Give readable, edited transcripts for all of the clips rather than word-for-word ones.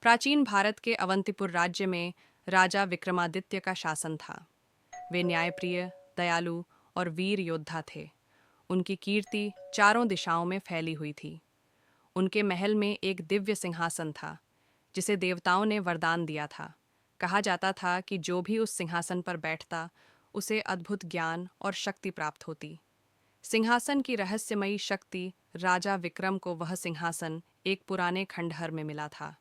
प्राचीन भारत के अवंतीपुर राज्य में राजा विक्रमादित्य का शासन था। वे न्यायप्रिय, दयालु और वीर योद्धा थे। उनकी कीर्ति चारों दिशाओं में फैली हुई थी। उनके महल में एक दिव्य सिंहासन था, जिसे देवताओं ने वरदान दिया था। कहा जाता था कि जो भी उस सिंहासन पर बैठता, उसे अद्भुत ज्ञान और शक्ति प्राप्त होती। सिंहासन की रहस्यमयी शक्ति राजा विक्रम को वह सिंहासन एक पुराने खंडहर में मिला था।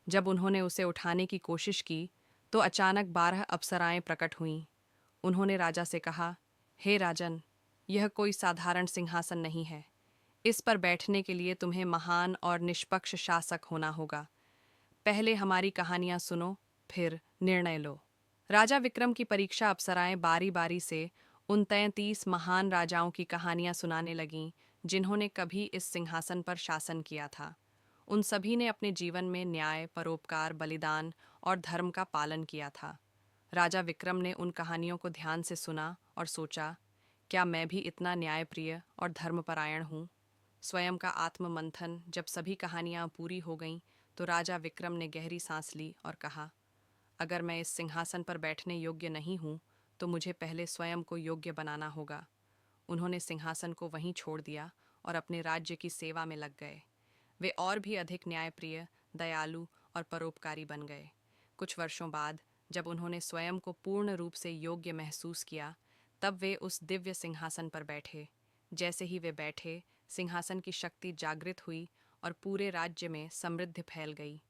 जब उन्होंने उसे उठाने की कोशिश की, तो अचानक 12 अप्सराएं प्रकट हुईं। उन्होंने राजा से कहा, हे राजन, यह कोई साधारण सिंहासन नहीं है। इस पर बैठने के लिए तुम्हें महान और निष्पक्ष शासक होना होगा। पहले हमारी कहानियां सुनो, फिर निर्णय लो। राजा विक्रम की परीक्षा अप्सराएं बारी बारी से उन 33 महान राजाओं की कहानियां सुनाने लगीं, जिन्होंने कभी इस सिंहासन पर शासन किया था। उन सभी ने अपने जीवन में न्याय, परोपकार, बलिदान और धर्म का पालन किया था। राजा विक्रम ने उन कहानियों को ध्यान से सुना और सोचा, क्या मैं भी इतना न्यायप्रिय और धर्मपरायण हूँ? स्वयं का आत्ममंथन जब सभी कहानियां पूरी हो गईं, तो राजा विक्रम ने गहरी सांस ली और कहा, अगर मैं इस सिंहासन पर बैठने योग्य नहीं हूँ, तो मुझे पहले स्वयं को योग्य बनाना होगा। उन्होंने सिंहासन को वहीं छोड़ दिया और अपने राज्य की सेवा में लग गए। वे और भी अधिक न्यायप्रिय, दयालु और परोपकारी बन गए। कुछ वर्षों बाद, जब उन्होंने स्वयं को पूर्ण रूप से योग्य महसूस किया, तब वे उस दिव्य सिंहासन पर बैठे। जैसे ही वे बैठे, सिंहासन की शक्ति जागृत हुई और पूरे राज्य में समृद्धि फैल गई।